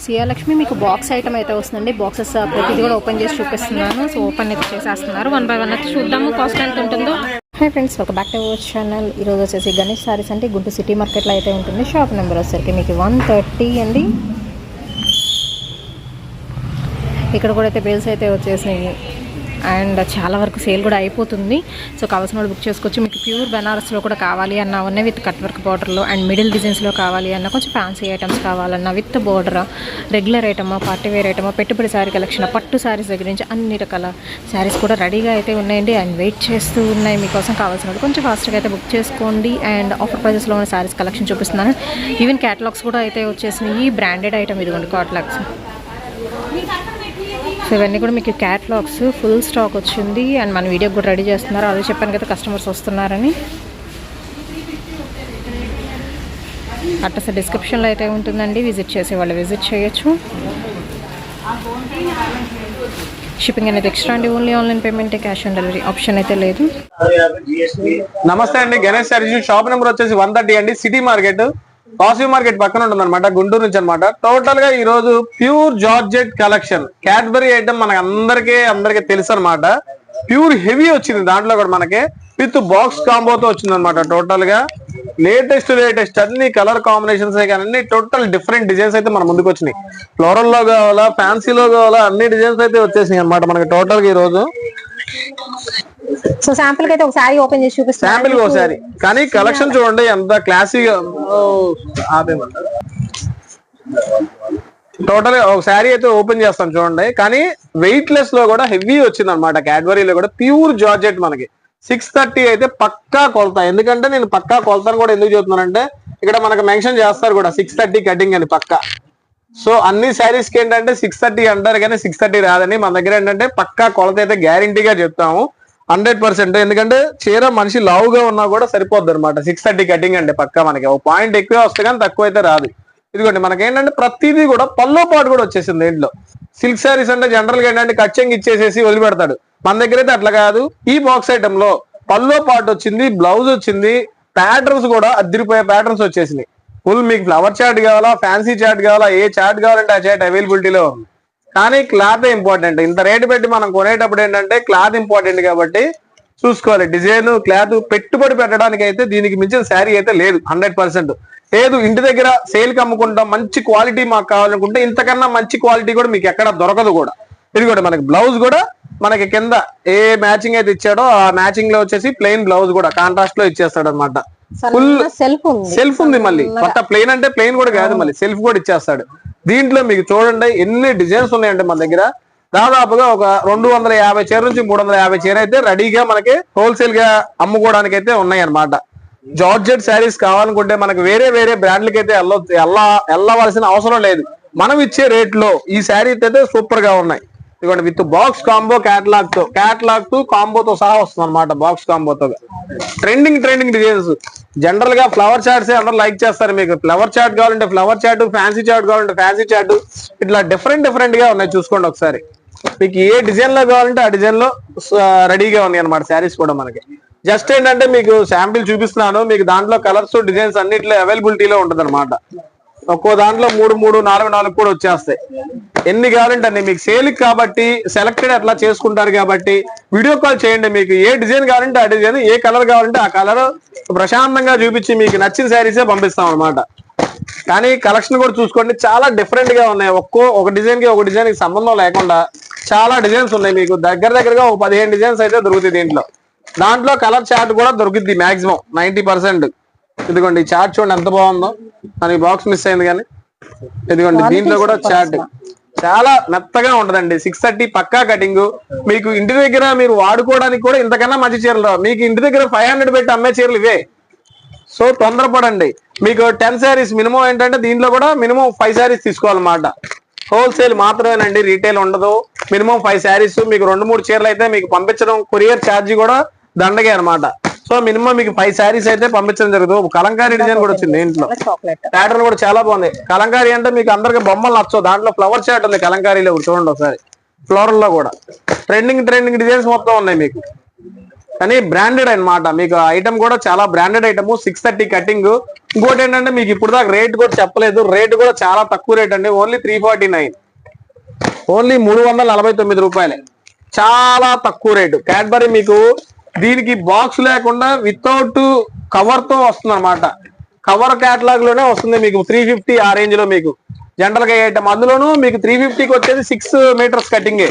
సియాలక్ష్మి మీకు box item అయితే వస్తుందండి. బాక్సెస్ ప్రతిదీ కూడా ఓపెన్ చేసి చూపిస్తున్నాను. సో ఓపెన్ అయితే చేసేస్తున్నారు. 1 by 1 అయితే చూద్దాము కాస్ట్ ఎంత ఉంటుందో. హై ఫ్రెండ్స్, ఒక బ్యాక్ టు అవర్ ఛానల్. ఈరోజు వచ్చేసి గణేష్ సారీస్ అంటే గుంటూరు సిటీ మార్కెట్లో అయితే ఉంటుంది. షాప్ నెంబర్ వచ్చేసరికి మీకు 130 అండి. ఇక్కడ కూడా అయితే బిల్స్ అయితే వచ్చేసినాయి అండ్ చాలా వరకు సేల్ కూడా అయిపోతుంది. సో కావాల్సిన వాళ్ళు బుక్ చేసుకోవచ్చు. మీకు ప్యూర్ బెనారస్లో కూడా కావాలి అన్న ఉన్నాయి విత్ కట్ వర్క్ బార్డర్లో అండ్ మిడిల్ డిజైన్స్లో కావాలి అన్న కొంచెం ఫ్యాన్సీ ఐటమ్స్ కావాలన్నా విత్ బోర్డర్, రెగ్యులర్ ఐటమా, పార్టీ వేర్ ఐటమా, పెట్టుబడి శారీ కలెక్షన్, పట్టు శారీస్ దగ్గర నుంచి అన్ని రకాల శారీస్ కూడా రెడీగా అయితే ఉన్నాయండి అండ్ వెయిట్ చేస్తూ ఉన్నాయి. మీకోసం కావాల్సిన వాళ్ళు కొంచెం ఫాస్ట్గా అయితే బుక్ చేసుకోండి. అండ్ ఆఫర్ ప్రైజెస్లో ఉన్న శారీస్ కలెక్షన్ చూపిస్తున్నాను. ఈవెన్ క్యాటలాగ్స్ కూడా అయితే వచ్చేసినాయి. బ్రాండెడ్ ఐటమ్ ఇదిగోండి క్యాటలాగ్స్. సో ఇవన్నీ కూడా మీకు క్యాటలాగ్స్ ఫుల్ స్టాక్ వచ్చింది అండ్ మన వీడియో కూడా రెడీ చేస్తున్నారు. అదే చెప్పాను కదా కస్టమర్స్ వస్తున్నారని. అడ్రస్ డిస్క్రిప్షన్లో అయితే ఉంటుందండి. విజిట్ చేసే వాళ్ళు విజిట్ చేయొచ్చు. షిప్పింగ్ అనేది ఎక్స్ట్రా అండి. Only online payment, cash on delivery option అయితే లేదు. నమస్తే అండి, గణేష్ సారీస్ షాప్ నెంబర్ వచ్చేసి 130 అండి. సిటీ మార్కెట్, కాస్ట్లీ మార్కెట్ పక్కన ఉంటుంది అనమాట, గుంటూరు నుంచి అనమాట. టోటల్ గా ఈ రోజు pure georgette collection, Cadbury item మనకి అందరికీ తెలుసు అనమాట. ప్యూర్ హెవీ వచ్చింది దాంట్లో కూడా మనకి విత్ బాక్స్ కాంబోతో వచ్చింది అనమాట. టోటల్ గా లేటెస్ట్ అన్ని కలర్ కాంబినేషన్స్ కానీ టోటల్ డిఫరెంట్ డిజైన్స్ అయితే మన ముందుకు వచ్చినాయి. ఫ్లోరల్ లో కావాలా, ఫ్యాన్సీలో కావాలా, అన్ని డిజైన్స్ అయితే వచ్చేసినాయి అనమాట మనకి టోటల్ గా ఈ రోజు. సో శాంపుల్ కి అయితే ఒక సారీ ఓపెన్ చేసి చూపిస్తాను. శాంపుల్ కి ఒకసారి కానీ కలెక్షన్ చూడండి ఎంత క్లాసీగా. టోటల్ ఒక శారీ అయితే ఓపెన్ చేస్తాం చూడండి. కానీ వెయిట్ లెస్ లో కూడా హెవీ వచ్చింది అనమాట. క్యాడ్బరీలో కూడా ప్యూర్ జార్జెట్ మనకి 630 అయితే పక్కా కొలతా. ఎందుకంటే నేను పక్కా కొలతాను కూడా ఎందుకు చెప్తున్నానంటే ఇక్కడ మనకు మెన్షన్ చేస్తారు కూడా 630 కటింగ్ అని పక్కా. సో అన్ని శారీస్ కి ఏంటంటే 630 అంటారు కానీ 630 రాదని. మన దగ్గర ఏంటంటే పక్కా కొలత అయితే గ్యారంటీగా చెప్తాము 100%. ఎందుకంటే చీర మనిషి లావుగా ఉన్నా కూడా సరిపోద్ది అనమాట. 630 కటింగ్ అంటే పక్కా మనకి ఒక పాయింట్ ఎక్కువే వస్తే కానీ తక్కువ అయితే రాదు. ఇదిగోండి మనకి ఏంటంటే ప్రతిదీ కూడా పల్లో పాటు కూడా వచ్చేసింది దీంట్లో. సిల్క్ శారీస్ అంటే జనరల్ గా ఏంటంటే కచ్చెంగ్ ఇచ్చేసేసి వదిలిపెడతాడు. మన దగ్గర అయితే అట్లా కాదు. ఈ బాక్స్ ఐటమ్ లో పల్లో పాటు వచ్చింది, బ్లౌజ్ వచ్చింది, ప్యాటర్న్స్ కూడా అదిరిపోయే ప్యాటర్న్స్ వచ్చేసినాయి. ఫుల్ మీకు ఫ్లవర్ చాట్ కావాలా, ఫ్యాన్సీ చాట్ కావాలా, ఏ చాట్ కావాలంటే ఆ చాట్ అవైలబిలిటీలో ఉంది. కానీ క్లాత్ ఇంపార్టెంట్. ఇంత రేటు పెట్టి మనం కొనేటప్పుడు ఏంటంటే క్లాత్ ఇంపార్టెంట్ కాబట్టి చూసుకోవాలి. డిజైన్, క్లాత్ పెట్టుబడి పెట్టడానికి అయితే దీనికి మించిన శారీ అయితే లేదు 100%. లేదు ఇంటి దగ్గర సేల్ కి అమ్ముకుంటాం, మంచి క్వాలిటీ మాకు కావాలనుకుంటే ఇంతకన్నా మంచి క్వాలిటీ కూడా మీకు ఎక్కడ దొరకదు కూడా. ఇది కూడా మనకి బ్లౌజ్ కూడా మనకి కింద ఏ మ్యాచింగ్ అయితే ఇచ్చాడో ఆ మ్యాచింగ్ లో వచ్చేసి ప్లెయిన్ బ్లౌజ్ కూడా కాంట్రాస్ట్ లో ఇచ్చేస్తాడు అనమాట. ఫుల్ సెల్ఫ్ ఉంది. మళ్ళీ కొత్త ప్లెయిన్ అంటే ప్లెయిన్ కూడా కాదు, మళ్ళీ సెల్ఫ్ కూడా ఇచ్చేస్తాడు. దీంట్లో మీకు చూడండి ఎన్ని డిజైన్స్ ఉన్నాయంటే మన దగ్గర దాదాపుగా ఒక 250 చీర నుంచి 350 చీర అయితే రెడీగా మనకి హోల్సేల్ గా అమ్ముకోవడానికి అయితే ఉన్నాయి అనమాట. జార్జెట్ శారీస్ కావాలనుకుంటే మనకి వేరే బ్రాండ్లకి అయితే వెళ్ళవలసిన అవసరం లేదు. మనం ఇచ్చే రేట్ లో ఈ శారీ అయితే సూపర్ గా ఉన్నాయి. ఇదిగోండి విత్ బాక్స్ కాంబో, క్యాటలాగ్ తో కాంబోతో సహా వస్తుంది అనమాట. బాక్స్ కాంబోతో ట్రెండింగ్ డిజైన్స్. జనరల్ గా ఫ్లవర్ చాట్స్ అందరూ లైక్ చేస్తారు. మీకు ఫ్లవర్ చాట్ కావాలంటే ఫ్లవర్ చాట్, ఫ్యాన్సీ చాట్ కావాలంటే ఫ్యాన్సీ చాట్, ఇట్లా డిఫరెంట్ గా ఉన్నాయి. చూసుకోండి ఒకసారి. మీకు ఏ డిజైన్ లో కావాలంటే ఆ డిజైన్ లో రెడీగా ఉన్నాయి అనమాట శారీస్ కూడా మనకి. జస్ట్ ఏంటంటే మీకు శాంపిల్ చూపిస్తున్నాను. మీకు దాంట్లో కలర్స్, డిజైన్స్ అన్నిట్లో అవైలబిలిటీలో ఉంటుంది అనమాట. ఒక్కో దాంట్లో 3 4 కూడా వచ్చేస్తాయి. ఎన్ని కావాలంటే అన్ని. మీకు సేల్ కాబట్టి సెలెక్టెడ్ అట్లా చేసుకుంటారు కాబట్టి వీడియో కాల్ చేయండి. మీకు ఏ డిజైన్ కావాలంటే ఆ డిజైన్, ఏ కలర్ కావాలంటే ఆ కలర్ ప్రశాంతంగా చూపించి మీకు నచ్చిన శారీసే పంపిస్తాం అనమాట. కానీ కలెక్షన్ కూడా చూసుకోండి, చాలా డిఫరెంట్ గా ఉన్నాయి. ఒక డిజైన్ కి సంబంధం లేకుండా చాలా డిజైన్స్ ఉన్నాయి. మీకు దగ్గరగా ఒక 15 డిజైన్స్ అయితే దొరుకుతాయి దీంట్లో. దాంట్లో కలర్ చార్ట్ కూడా దొరుకుద్ది మాక్సిమం 90%. ఇదిగోండి చార్ట్ చూడండి ఎంత బాగుందో. మనకి బాక్స్ మిస్ అయింది కానీ ఇదిగోండి దీంట్లో కూడా చార్ట్ చాలా మెత్తగా ఉంటదండి. 630 పక్కా కటింగ్. మీకు ఇంటి దగ్గర మీరు వాడుకోవడానికి కూడా ఇంతకన్నా మంచి చీరలు రావు. మీకు ఇంటి దగ్గర 500 పెట్టి అమ్మే చీరలు ఇవే. సో తొందరపడండి. మీకు 10 శారీస్ మినిమం ఏంటంటే దీంట్లో కూడా మినిమం 5 శారీస్ తీసుకోవాలన్నమాట. హోల్సేల్ మాత్రమేనండి, రీటైల్ ఉండదు. మినిమం 5 శారీస్. మీకు 2-3 చీరలు అయితే మీకు పంపించడం కొరియర్ ఛార్జీ కూడా దండగే అనమాట. సో మినిమం మీకు 5 శారీస్ అయితే పంపించడం జరుగుతుంది. కలంకారీ డిజైన్ కూడా వచ్చింది దీంట్లో. ప్యాటర్న్ కూడా చాలా బాగుంది. కలంకారీ అంటే మీకు అందరికి బొమ్మలు నచ్చవు. దాంట్లో ఫ్లవర్ చాట్ ఉంది కలంకారీలో చూడండి ఒకసారి. ఫ్లోరల్ లో కూడా ట్రెండింగ్ డిజైన్స్ మొత్తం ఉన్నాయి మీకు. కానీ బ్రాండెడ్ అన్నమాట. మీకు ఐటమ్ కూడా చాలా బ్రాండెడ్ ఐటమ్. 630 కటింగ్. ఇంకోటి ఏంటంటే మీకు ఇప్పుడు దాకా రేట్ కూడా చెప్పలేదు, రేట్ కూడా చాలా తక్కువ రేట్ అండి. ఓన్లీ 349, ఓన్లీ 349 రూపాయలే. చాలా తక్కువ రేటు. క్యాడ్బరీ మీకు దీనికి బాక్స్ లేకుండా వితౌట్ కవర్ తో వస్తుంది అనమాట. కవర్ క్యాటలాగ్ లోనే వస్తుంది మీకు 350 ఆ రేంజ్ లో. మీకు జనరల్ గా ఐటమ్ అందులోనూ మీకు 350కి వచ్చేది 6 మీటర్స్ కటింగ్.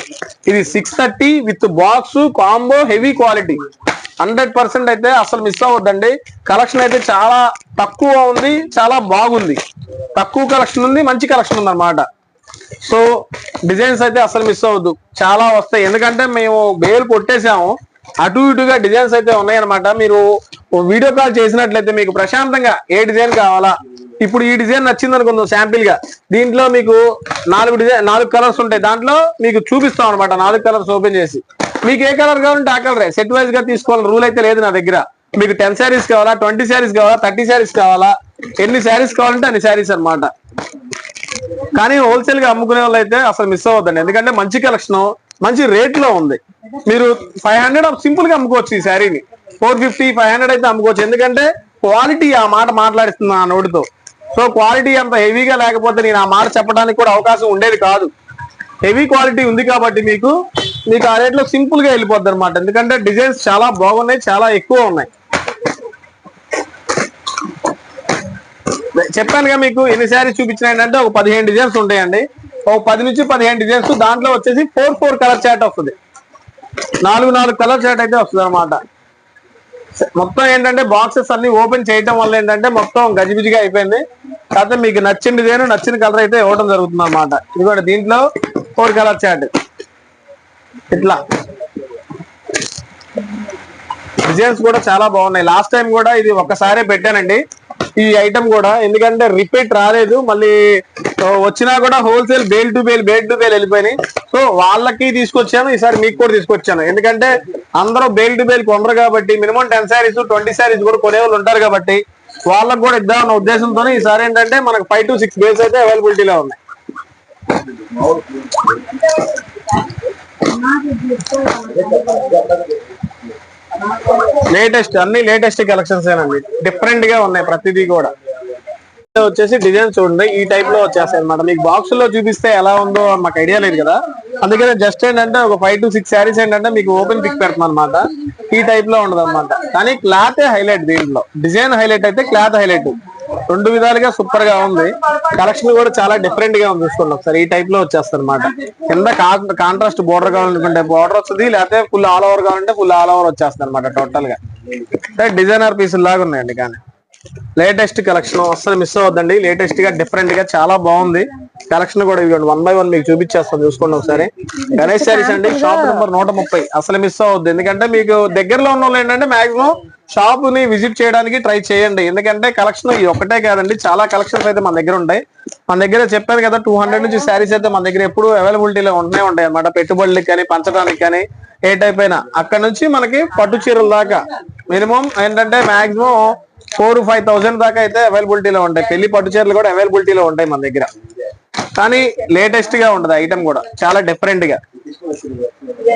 ఇది 630 with box combo, heavy quality. 100% అయితే అసలు మిస్ అవ్వద్దండి. కలెక్షన్ అయితే చాలా తక్కువ ఉంది, చాలా బాగుంది. తక్కువ కలెక్షన్ ఉంది, మంచి కలెక్షన్ ఉంది అనమాట. సో డిజైన్స్ అయితే అసలు మిస్ అవ్వద్దు, చాలా వస్తాయి. ఎందుకంటే మేము బేల్ కొట్టేసాము, అటు ఇటుగా డిజైన్స్ అయితే ఉన్నాయన్నమాట. మీరు వీడియో కాల్ చేసినట్లయితే మీకు ప్రశాంతంగా ఏ డిజైన్ కావాలా, ఇప్పుడు ఈ డిజైన్ నచ్చింది అనుకుందాం శాంపిల్ గా, దీంట్లో మీకు 4 కలర్స్ ఉంటాయి. దాంట్లో మీకు చూపిస్తాం అనమాట 4 కలర్స్ ఓపెన్ చేసి. మీకు ఏ కలర్ కావాలంటే ఆ కలరే సెట్ వైజ్ గా తీసుకోవాలి, రూల్ అయితే లేదు నా దగ్గర. మీకు 10 శారీస్ కావాలా, 20 శారీస్ కావాలా, 30 శారీస్ కావాలా, ఎన్ని శారీస్ కావాలంటే అన్ని శారీస్ అనమాట. కానీ హోల్సేల్ గా అమ్ముకునే వాళ్ళు అయితే అసలు మిస్ అవ్వద్దండి, ఎందుకంటే మంచి కలెక్షన్, మంచి రేట్ లో ఉంది. మీరు 500 సింపుల్ గా అమ్ముకోవచ్చు ఈ శారీని. 450, 500 అయితే అమ్ముకోవచ్చు. ఎందుకంటే క్వాలిటీ ఆ మాట మాట్లాడిస్తుంది ఆ నోటితో. సో క్వాలిటీ అంత హెవీగా లేకపోతే నేను ఆ మాట చెప్పడానికి కూడా అవకాశం ఉండేది కాదు. హెవీ క్వాలిటీ ఉంది కాబట్టి మీకు ఆ రేట్ లో సింపుల్ గా వెళ్ళిపోద్ది అనమాట. ఎందుకంటే డిజైన్స్ చాలా బాగున్నాయి, చాలా ఎక్కువ ఉన్నాయి. చెప్పానుగా మీకు ఎన్ని శారీస్ చూపించినాయంటే ఒక 15 డిజైన్స్ ఉంటాయండి. ఒక 10 నుంచి 15 డిజైన్స్. దాంట్లో వచ్చేసి 4 కలర్ చార్ట్ వస్తుంది. 4 కలర్ చార్ట్ అయితే వస్తుంది అనమాట. మొత్తం ఏంటంటే బాక్సెస్ అన్ని ఓపెన్ చేయటం వల్ల ఏంటంటే మొత్తం గజిబిజిగా అయిపోయింది. కాకపోతే మీకు నచ్చిన డిజైన్, నచ్చిన కలర్ అయితే ఇవ్వడం జరుగుతుంది అనమాట. ఇదిగోండి దీంట్లో 4 కలర్ చార్ట్. ఇట్లా డిజైన్స్ కూడా చాలా బాగున్నాయి. లాస్ట్ టైం కూడా ఇది ఒక్కసారే పెట్టానండి ఈ ఐటమ్ కూడా, ఎందుకంటే రిపీట్ రాలేదు. మళ్ళీ వచ్చినా కూడా హోల్సేల్ బేల్ టు బేల్ వెళ్ళిపోయినాయి. సో వాళ్ళకి తీసుకొచ్చాను, ఈసారి మీకు కూడా తీసుకొచ్చాను. ఎందుకంటే అందరూ బేల్ టు బేల్ కొనరు కాబట్టి, మినిమం 10 శారీస్ 20 శారీస్ కూడా కొనేవాళ్ళు ఉంటారు కాబట్టి వాళ్ళకు కూడా ఇద్దామన్న ఉద్దేశంతోనే ఈసారి ఏంటంటే మనకు 5 to 6 బేల్స్ అయితే అవైలబిలిటీలో ఉన్నాయి. అన్ని లేటెస్ట్ కలెక్షన్స్ ఏనండి, డిఫరెంట్ గా ఉన్నాయి ప్రతిదీ కూడా. వచ్చేసి డిజైన్ చూడండి ఈ టైప్ లో వచ్చేస్తాయి అనమాట. మీకు బాక్స్ లో చూపిస్తే ఎలా ఉందో మాకు ఐడియా లేదు కదా, అందుకనే జస్ట్ ఏంటంటే ఒక 5 to 6 శారీస్ ఏంటంటే మీకు ఓపెన్ పిక్ పెడతాం అనమాట. ఈ టైప్ లో ఉండదు అనమాట. కానీ క్లాత్ హైలైట్, దీంట్లో డిజైన్ హైలైట్ అయితే క్లాత్ హైలైట్. 2 విధాలుగా సూపర్ గా ఉంది. కలెక్షన్ కూడా చాలా డిఫరెంట్ గా ఉంది. చూసుకోండి ఒకసారి ఈ టైప్ లో వచ్చేస్తుంది అనమాట. కింద కాంట్రాస్ట్ బోర్డర్ కావాలనుకుంటే బోర్డర్ వస్తుంది, లేకపోతే ఫుల్ ఆల్ ఓవర్ కావాలంటే ఫుల్ ఆల్ ఓవర్ వచ్చేస్తుంది అనమాట. టోటల్ గా డిజైనర్ పీసులు లాగా ఉన్నాయండి. కానీ లేటెస్ట్ కలెక్షన్ అసలు మిస్ అవ్వద్దండి. లేటెస్ట్ గా డిఫరెంట్ గా చాలా బాగుంది కలెక్షన్ కూడా. ఇవ్వండి 1 by 1 మీకు చూపించేస్తాను, చూసుకోండి ఒకసారి. గణేష్ శారీస్ అండి, షాప్ నెంబర్ 130. అసలు మిస్ అవ్వద్దు, ఎందుకంటే మీకు దగ్గరలో ఉన్న వాళ్ళు ఏంటంటే మాక్సిమం షాప్ ని విజిట్ చేయడానికి ట్రై చేయండి. ఎందుకంటే కలెక్షన్ ఇది ఒకటే కాదండి, చాలా కలెక్షన్స్ అయితే మన దగ్గర ఉంటాయి. మన దగ్గర చెప్పాను కదా 200 నుంచి శారీస్ అయితే మన దగ్గర ఎప్పుడు అవైలబిలిటీలో ఉంటాయి అన్నమాట. పెట్టుబడులకి కానీ పంచడానికి కానీ ఏ టైప్ అయినా. అక్కడ నుంచి మనకి పట్టు చీరల దాకా మినిమం ఏంటంటే మాక్సిమం 4,000-5,000 దాకా అయితే అవైలబిలిటీలో ఉంటాయి. పెళ్లి పట్టు చీరలు కూడా అవైలబిలిటీలో ఉంటాయి మన దగ్గర. కానీ లేటెస్ట్ గా ఉండదు ఐటమ్ కూడా, చాలా డిఫరెంట్ గా.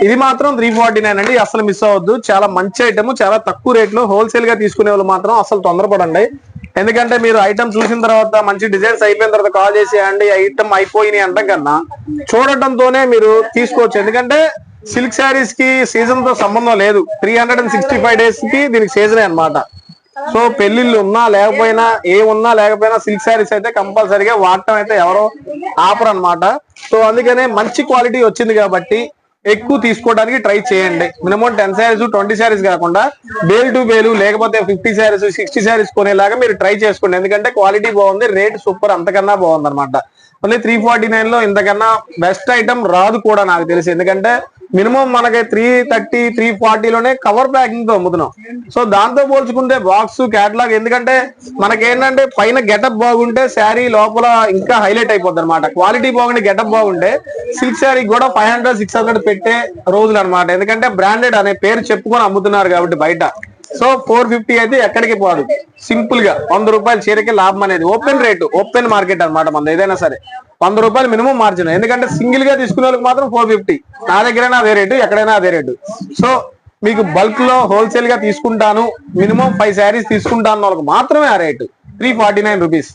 ఇది మాత్రం 349 అండి, అసలు మిస్ అవ్వద్దు. చాలా మంచి ఐటమ్, చాలా తక్కువ రేట్ లో. హోల్సేల్ గా తీసుకునే వాళ్ళు మాత్రం అసలు తొందరపడండి. ఎందుకంటే మీరు ఐటమ్ చూసిన తర్వాత మంచి డిజైన్స్ అయిపోయిన తర్వాత కాల్ చేసి అండి ఐటమ్ అయిపోయినాయి అంటాం కన్నా చూడటంతోనే మీరు తీసుకోవచ్చు. ఎందుకంటే సిల్క్ శారీస్ కి సీజన్ తో సంబంధం లేదు. 365 days కి దీనికి సీజనే అన్నమాట. సో పెళ్లిళ్ళు ఉన్నా లేకపోయినా, ఏమున్నా లేకపోయినా సిల్క్ శారీస్ అయితే కంపల్సరీగా వాడటం అయితే ఎవరో ఆపరు అనమాట. సో అందుకనే మంచి క్వాలిటీ వచ్చింది కాబట్టి ఎక్కువ తీసుకోవడానికి ట్రై చేయండి. మినిమం 10 శారీస్ 20 శారీస్ కాకుండా బేల్ టు బేలు లేకపోతే 50 శారీస్ 60 శారీస్ కొనేలాగా మీరు ట్రై చేసుకోండి. ఎందుకంటే క్వాలిటీ బాగుంది, రేట్ సూపర్, అంతకన్నా బాగుంది అనమాట. ఓన్లీ 349 లో ఇంతకన్నా బెస్ట్ ఐటమ్ రాదు కూడా నాకు తెలిసి. ఎందుకంటే మినిమం మనకి 330, 340 లోనే కవర్ ప్యాకింగ్ తో అమ్ముతున్నాం. సో దాంతో పోల్చుకుంటే బాక్స్ క్యాటలాగ్, ఎందుకంటే మనకేంటంటే పైన గెటప్ బాగుంటే శారీ లోపల ఇంకా హైలైట్ అయిపోద్ది అనమాట. క్వాలిటీ బాగుంటే గెటప్ బాగుంటే సిల్క్ శారీ కూడా 500-600 పెట్టే రోజులు అనమాట. ఎందుకంటే బ్రాండెడ్ అనే పేరు చెప్పుకొని అమ్ముతున్నారు కాబట్టి బయట. సో 450 అయితే ఎక్కడికి పోదు. సింపుల్ గా 100 రూపాయల చీరకి లాభం అనేది ఓపెన్ రేటు, ఓపెన్ మార్కెట్ అనమాట మన. ఏదైనా సరే 100 రూపాయలు మినిమం మార్జిన్. ఎందుకంటే సింగిల్ గా తీసుకునే వాళ్ళకి మాత్రం 450. నా దగ్గరైనా అదే రేటు, ఎక్కడైనా అదే రేటు. సో మీకు బల్క్ లో హోల్సేల్ గా తీసుకుంటాను, మినిమం 5 శారీస్ తీసుకుంటాను వాళ్ళకి మాత్రమే ఆ రేటు 349 రూపీస్.